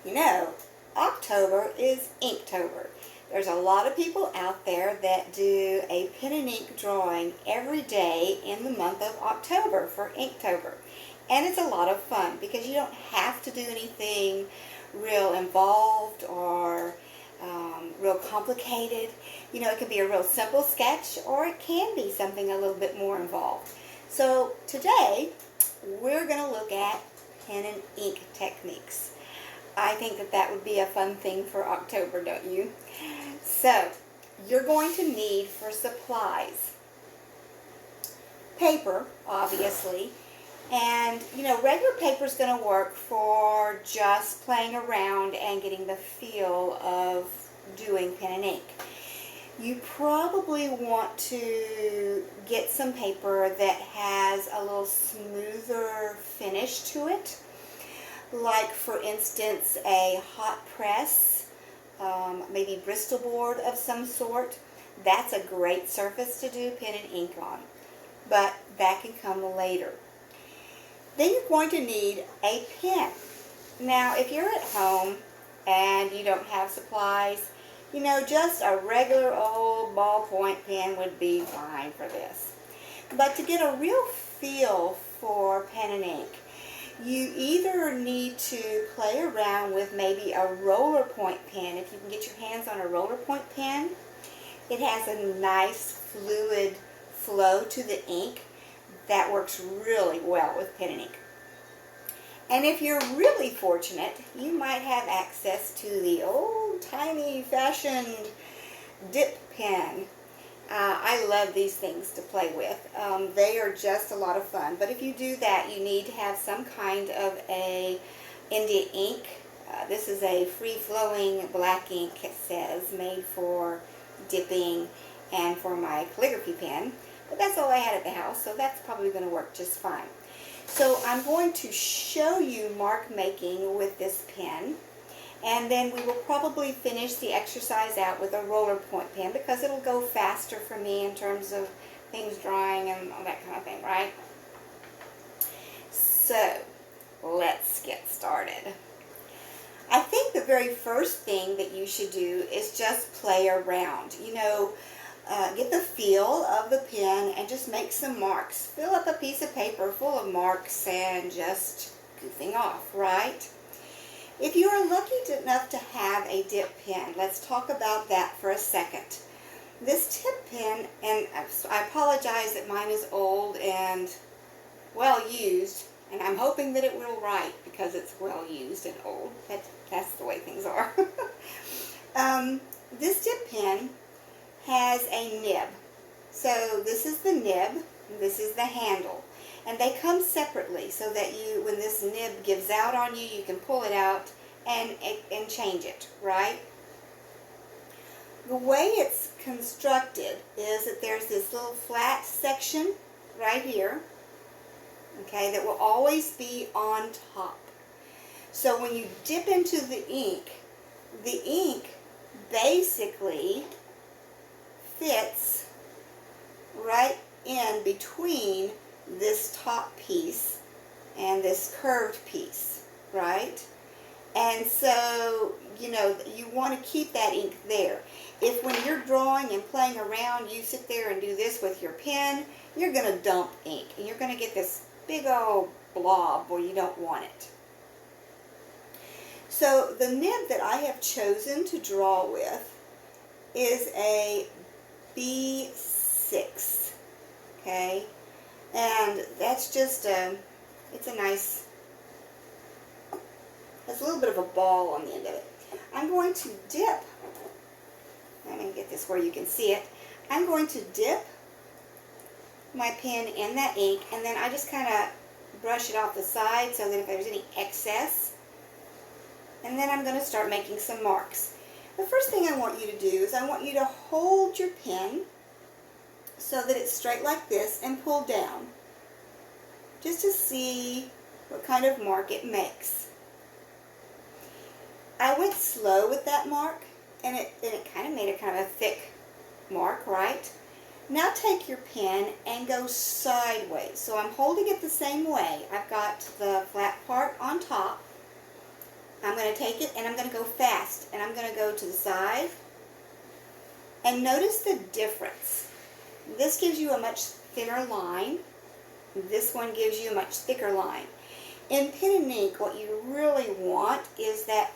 You know, October is Inktober. There's a lot of people out there that do a pen and ink drawing every day in the month of October for Inktober. And it's a lot of fun because you don't have to do anything real involved or real complicated. You know, it can be a real simple sketch or it can be something a little bit more involved. So today we're going to look at pen and ink techniques. I think that would be a fun thing for October, don't you? So, you're going to need for supplies paper, obviously, and you know, regular paper is going to work for just playing around and getting the feel of doing pen and ink. You probably want to get some paper that has a little smoother finish to it, like for instance a hot press, maybe Bristol board of some sort. That's a great surface to do pen and ink on, but that can come later. Then you're going to need a pen. Now if you're at home and you don't have supplies, you know, just a regular old ballpoint pen would be fine for this. But to get a real feel for pen and ink, you either need to play around with maybe a roller point pen. If you can get your hands on a roller point pen, it has a nice fluid flow to the ink that works really well with pen and ink. And if you're really fortunate, you might have access to the old tiny fashioned dip pen. I love these things to play with. They are just a lot of fun. But if you do that, you need to have some kind of a India ink. This is a free-flowing black ink, it says, made for dipping and for my calligraphy pen. But that's all I had at the house, so that's probably going to work just fine. So I'm going to show you mark making with this pen. And then we will probably finish the exercise out with a roller point pen because it'll go faster for me in terms of things drying and all that kind of thing, right? So, let's get started. I think the very first thing that you should do is just play around. You know, get the feel of the pen and just make some marks. Fill up a piece of paper full of marks and just goofing off, right? If you are lucky enough to have a dip pen, let's talk about that for a second. This tip pen, and I apologize that mine is old and well used, and I'm hoping that it will write because it's well used and old. That's the way things are. This dip pen has a nib. So this is the nib, and this is the handle. And they come separately so that you, when this nib gives out on you, you can pull it out and change it, right? The way it's constructed is that there's this little flat section right here, okay, that will always be on top. So when you dip into the ink basically fits right in between this top piece and this curved piece, right? And so, you know, you want to keep that ink there. If when you're drawing and playing around, you sit there and do this with your pen, you're going to dump ink and you're going to get this big old blob where you don't want it. So the nib that I have chosen to draw with is a B6, okay? And that's just it's a nice, has a little bit of a ball on the end of it. I'm going to dip, let me get this where you can see it. I'm going to dip my pen in that ink and then I just kind of brush it off the side so that if there's any excess, and then I'm going to start making some marks. The first thing I want you to do is I want you to hold your pen so that it's straight like this and pull down, just to see what kind of mark it makes. I went slow with that mark and it kind of made a kind of a thick mark, right? Now take your pen and go sideways. So I'm holding it the same way. I've got the flat part on top I'm going to take it and I'm going to go fast, and I'm going to go to the side, and notice the difference. This gives you a much thinner line. This one gives you a much thicker line. In pen and ink, what you really want is that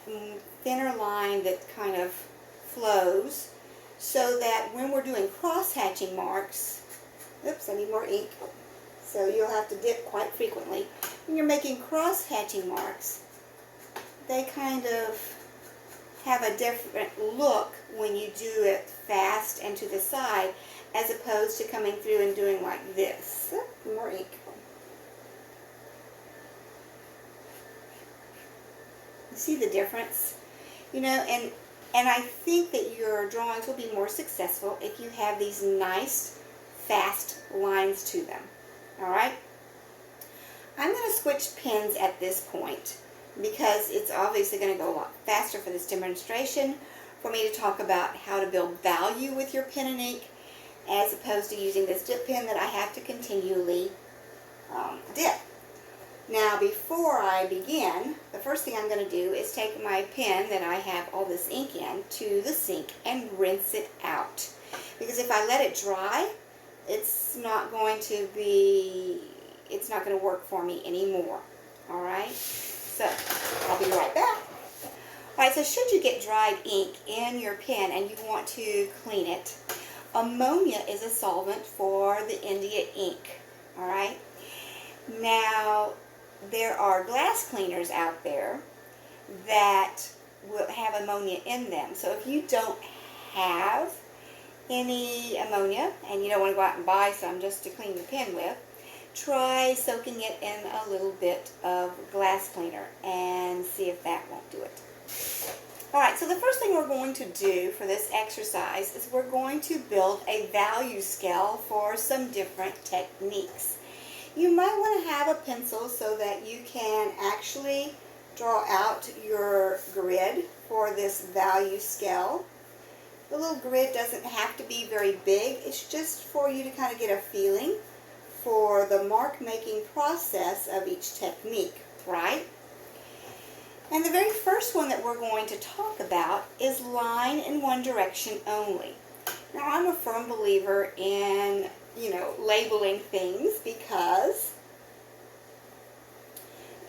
thinner line that kind of flows, so that when we're doing cross-hatching marks, oops, I need more ink, so you'll have to dip quite frequently. When you're making cross-hatching marks, they kind of have a different look when you do it fast and to the side, as opposed to coming through and doing like this. More ink. You see the difference? You know, and I think that your drawings will be more successful if you have these nice, fast lines to them. Alright? I'm going to switch pens at this point, because it's obviously going to go a lot faster for this demonstration for me to talk about how to build value with your pen and ink, as opposed to using this dip pen that I have to continually dip. Now, before I begin, the first thing I'm going to do is take my pen that I have all this ink in to the sink and rinse it out. Because if I let it dry, it's not going to work for me anymore. Alright? So, I'll be right back. Alright, so should you get dried ink in your pen and you want to clean it, ammonia is a solvent for the India ink. Alright? Now, there are glass cleaners out there that will have ammonia in them. So if you don't have any ammonia and you don't want to go out and buy some just to clean your pen with, try soaking it in a little bit of glass cleaner and see if that won't do it. Alright, so the first thing we're going to do for this exercise is we're going to build a value scale for some different techniques. You might want to have a pencil so that you can actually draw out your grid for this value scale. The little grid doesn't have to be very big. It's just for you to kind of get a feeling for the mark making process of each technique, right? And the very first one that we're going to talk about is line in one direction only. Now, I'm a firm believer in labeling things, because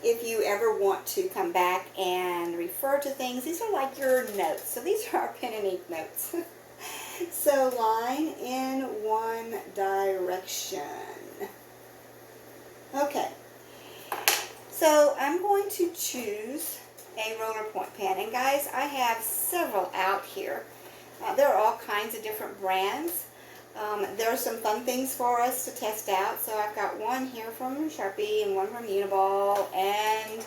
if you ever want to come back and refer to things, these are like your notes. So these are our pen and ink notes. So line in one direction. Okay. So I'm going to choose a roller point pen. And guys, I have several out here. There are all kinds of different brands. There are some fun things for us to test out. So I've got one here from Sharpie and one from Uniball, and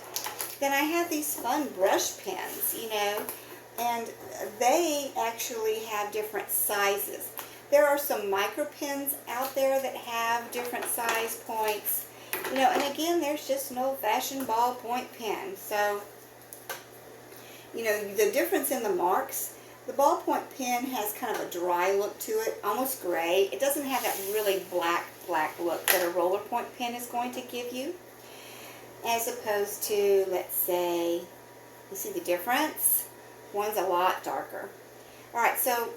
then I have these fun brush pens, and they actually have different sizes. There are some micro pens out there that have different size points, and again, there's just an old-fashioned ballpoint pen. So, the difference in the marks. The ballpoint pen has kind of a dry look to it, almost gray. It doesn't have that really black look that a roller point pen is going to give you, as opposed to, let's say, you see the difference? One's a lot darker. Alright, so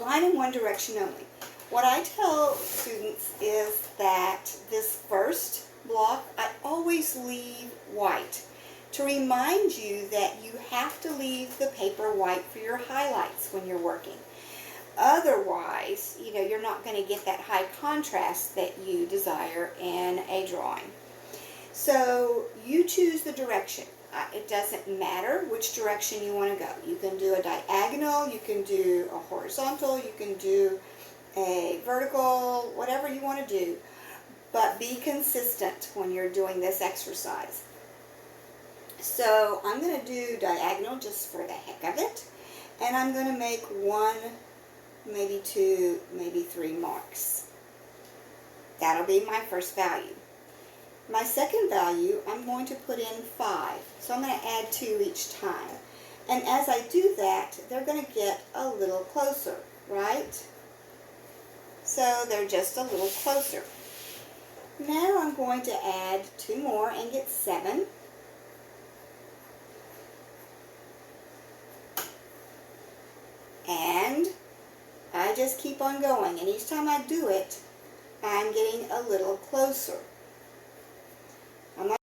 line in one direction only. What I tell students is that this first block, I always leave white, to remind you that you have to leave the paper white for your highlights when you're working. Otherwise, you're not going to get that high contrast that you desire in a drawing. So you choose the direction. It doesn't matter which direction you want to go. You can do a diagonal, you can do a horizontal, you can do a vertical, whatever you want to do. But be consistent when you're doing this exercise. So I'm going to do diagonal just for the heck of it, and I'm going to make one, maybe two, maybe three marks. That'll be my first value. My second value, I'm going to put in 5, so I'm going to add 2 each time. And as I do that, they're going to get a little closer, right? So they're just a little closer. Now I'm going to add 2 more and get 7. keep on going, and each time I do it, I'm getting a little closer. I'm not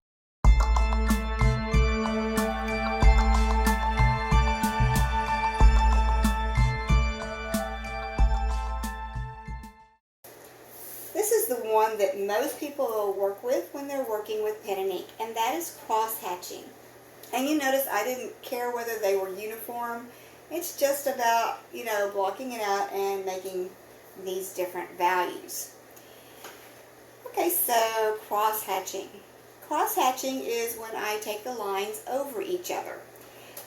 This is the one that most people will work with when they're working with pen and ink, and that is cross-hatching. And you notice I didn't care whether they were uniform. It's just about, blocking it out and making these different values. Okay, so cross-hatching. Cross-hatching is when I take the lines over each other.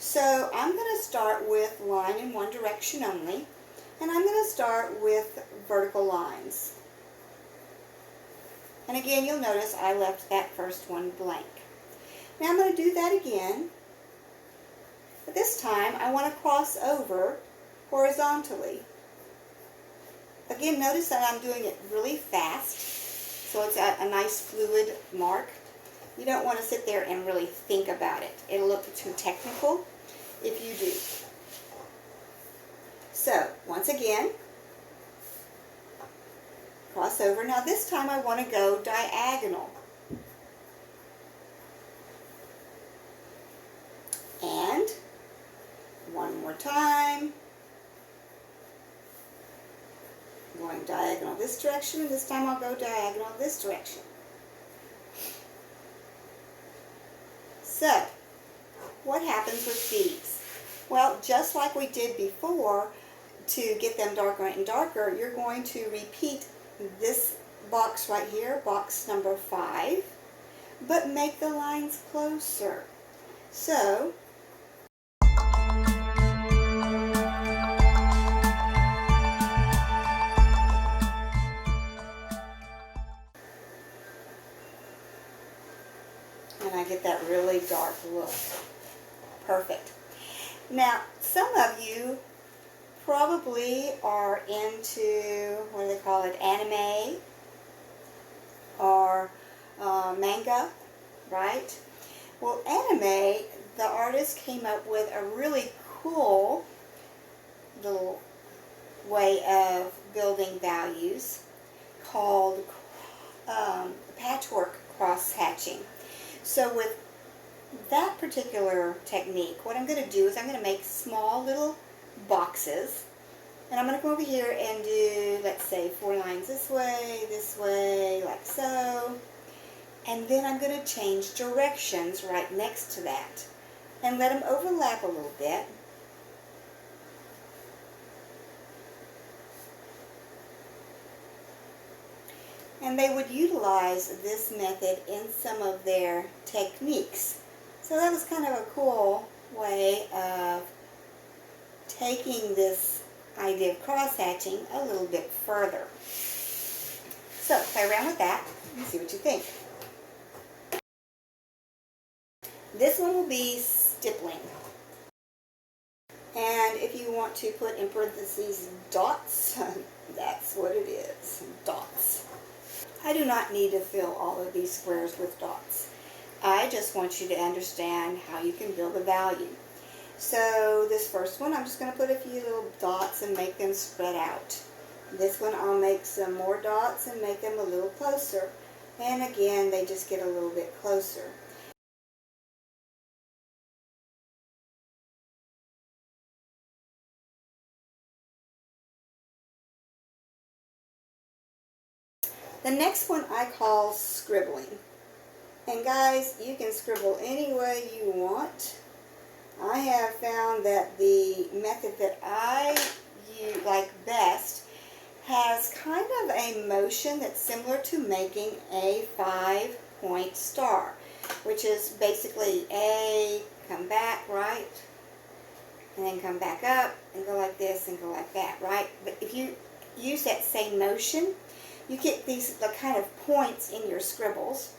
So I'm going to start with line in one direction only, and I'm going to start with vertical lines. And again, you'll notice I left that first one blank. Now I'm going to do that again, but this time I want to cross over horizontally. Again, notice that I'm doing it really fast, so it's at a nice fluid mark. You don't want to sit there and really think about it. It'll look too technical if you do. So, once again, cross over. Now this time I want to go diagonal. And one more time, going diagonal this direction, and this time I'll go diagonal this direction. So, what happens with these? Well, just like we did before, to get them darker and darker, you're going to repeat this box right here, box number 5, but make the lines closer. So, and I get that really dark look. Perfect. Now, some of you probably are into, what do they call it, anime or manga, right? Well, anime, the artist came up with a really cool little way of building values called patchwork cross-hatching. So with that particular technique, what I'm going to do is I'm going to make small little boxes, and I'm going to go over here and do, let's say, 4 lines this way, like so, and then I'm going to change directions right next to that and let them overlap a little bit. And they would utilize this method in some of their techniques. So that was kind of a cool way of taking this idea of cross-hatching a little bit further. So play around with that and see what you think. This one will be stippling. And if you want to put in parentheses dots, that's what it is, dots. I do not need to fill all of these squares with dots. I just want you to understand how you can build a value. So this first one, I'm just going to put a few little dots and make them spread out. This one, I'll make some more dots and make them a little closer. And again, they just get a little bit closer. The next one I call scribbling. And guys, you can scribble any way you want. I have found that the method that I like best has kind of a motion that's similar to making a 5-point star, which is basically A, come back, right? And then come back up and go like this and go like that, right? But if you use that same motion, you get these kind of points in your scribbles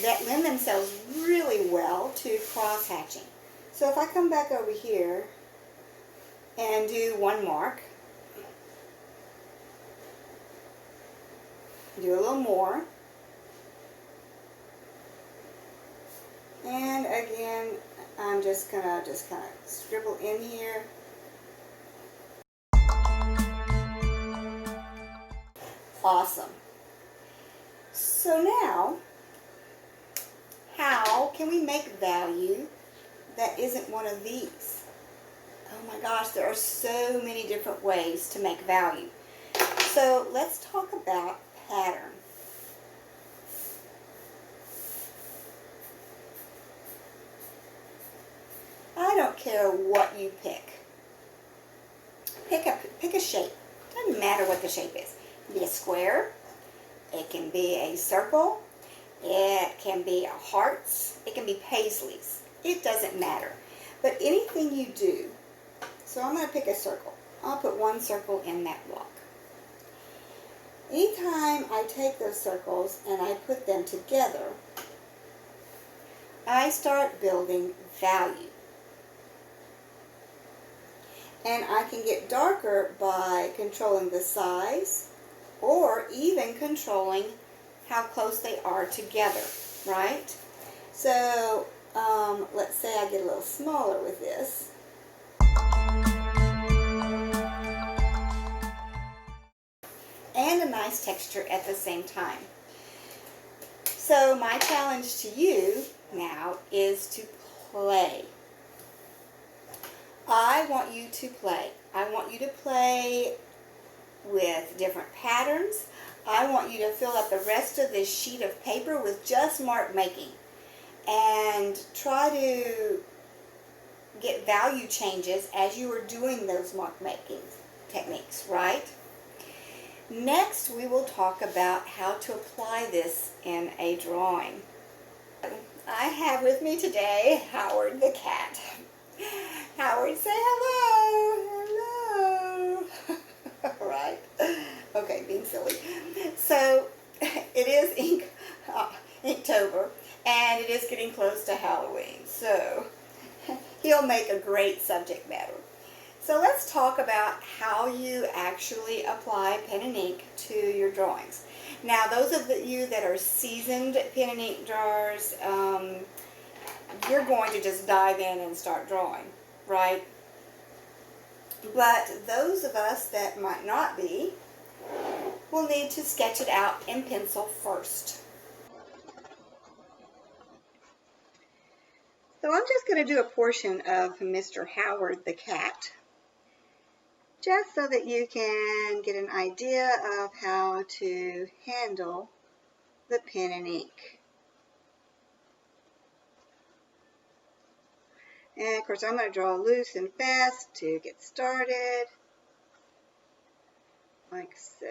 that lend themselves really well to cross-hatching. So if I come back over here and do one mark, do a little more, and again I'm just gonna kind of scribble in here. Awesome. So now, how can we make value that isn't one of these? Oh my gosh, there are so many different ways to make value. So let's talk about pattern. I don't care what you pick. Pick a shape. Doesn't matter what the shape is. It can be a square. It can be a circle. It can be hearts. It can be paisleys. It doesn't matter. But anything you do, so I'm going to pick a circle. I'll put one circle in that block. Anytime I take those circles and I put them together, I start building value. And I can get darker by controlling the size or even controlling how close they are together, right? So let's say I get a little smaller with this. And a nice texture at the same time. So my challenge to you now is to play. I want you to play. I want you to play with different patterns. I want you to fill up the rest of this sheet of paper with just mark making. And try to get value changes as you are doing those mark making techniques, right? Next, we will talk about how to apply this in a drawing. I have with me today Howard the cat. Howard, say hello. Hello. Right? Okay, being silly. So, it is Inktober, and it is getting close to Halloween. So, he'll make a great subject matter. So let's talk about how you actually apply pen and ink to your drawings. Now, those of you that are seasoned pen and ink drawers, you're going to just dive in and start drawing, right? But those of us that might not be will need to sketch it out in pencil first. So I'm just going to do a portion of Mr. Howard the cat, just so that you can get an idea of how to handle the pen and ink. And of course I'm going to draw loose and fast to get started, like so.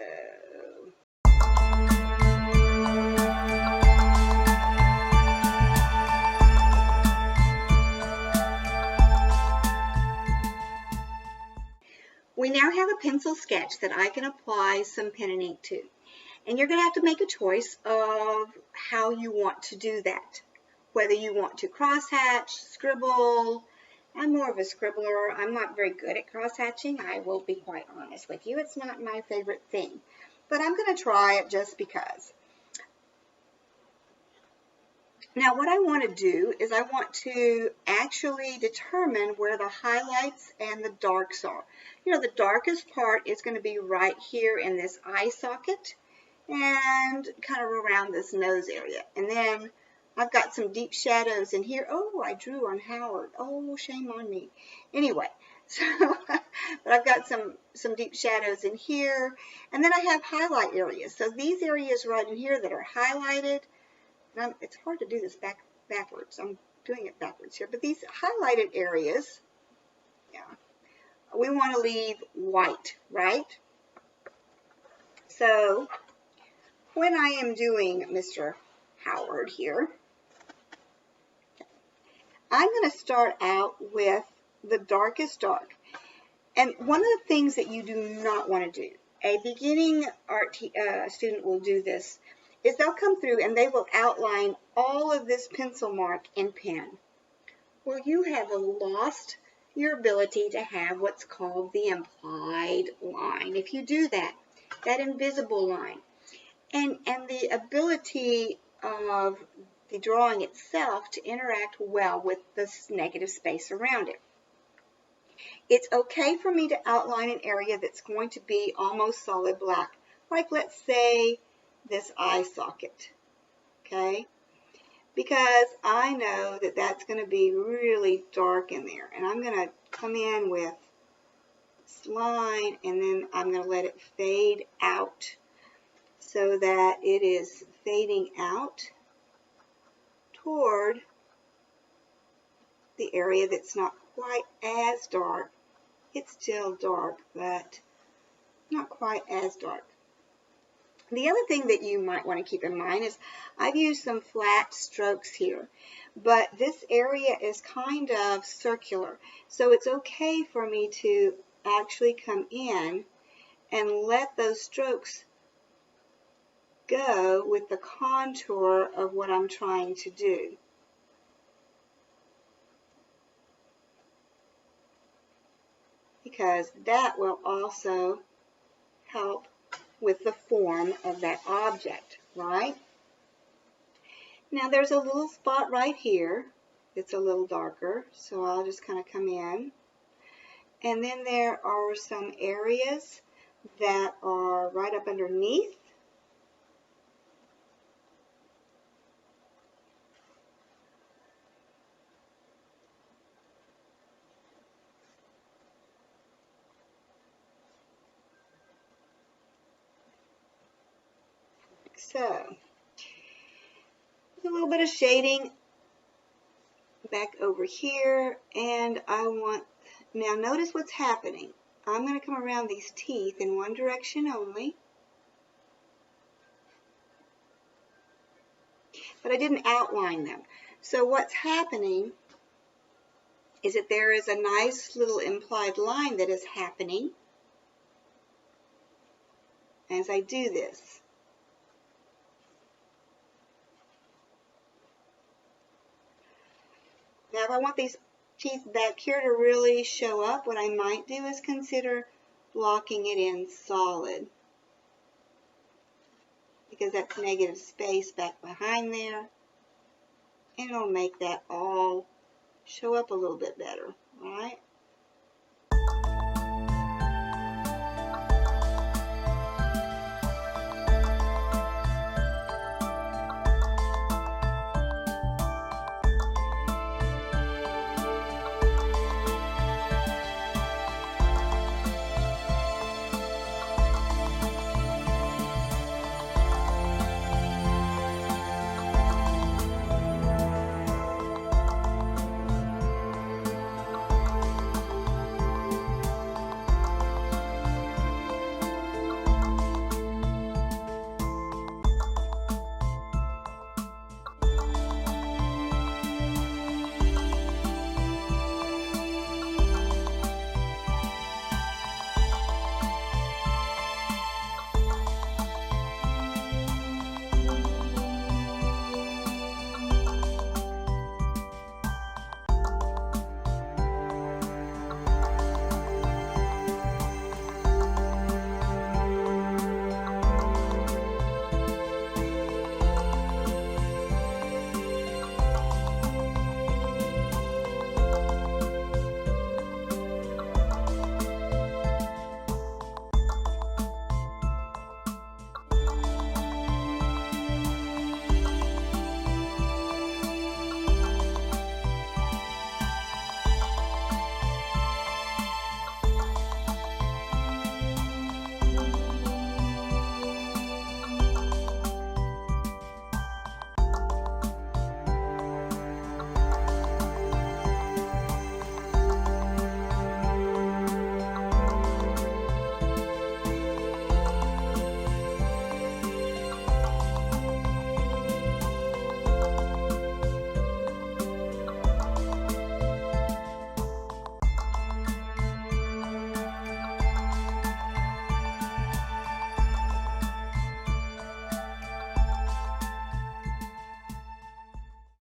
We now have a pencil sketch that I can apply some pen and ink to. And you're going to have to make a choice of how you want to do that. Whether you want to crosshatch, scribble. I'm more of a scribbler. I'm not very good at crosshatching. I will be quite honest with you. It's not my favorite thing. But I'm going to try it just because. Now what I want to do is I want to actually determine where the highlights and the darks are. You know, the darkest part is going to be right here in this eye socket and kind of around this nose area. And then I've got some deep shadows in here. Oh, I drew on Howard. Oh, shame on me. Anyway, so but I've got some deep shadows in here. And then I have highlight areas. So these areas right in here that are highlighted, it's hard to do this backwards. I'm doing it backwards here. But these highlighted areas, yeah, we want to leave white, right? So when I am doing Mr. Howard here, I'm going to start out with the darkest dark. And one of the things that you do not want to do, a beginning art student will do this, is they'll come through and they will outline all of this pencil mark in pen. Well, you have lost your ability to have what's called the implied line. If you do that, that invisible line, and the ability of the drawing itself to interact well with this negative space around it. It's okay for me to outline an area that's going to be almost solid black. like let's say this eye socket, okay? Because I know that that's going to be really dark in there, and I'm going to come in with this line, and then I'm going to let it fade out so that it is fading out toward the area that's not quite as dark. It's still dark, but not quite as dark. The other thing that you might want to keep in mind is I've used some flat strokes here, but this area is kind of circular. So it's okay for me to actually come in and let those strokes go with the contour of what I'm trying to do. Because that will also help with the form of that object, right? Now there's a little spot right here that's a little darker, so I'll just kind of come in. And then there are some areas that are right up underneath. So, a little bit of shading back over here, and I want, now notice what's happening. I'm going to come around these teeth in one direction only, but I didn't outline them. So what's happening is that there is a nice little implied line that is happening as I do this. Now if I want these teeth back here to really show up, what I might do is consider blocking it in solid, because that's negative space back behind there, and it'll make that all show up a little bit better, right?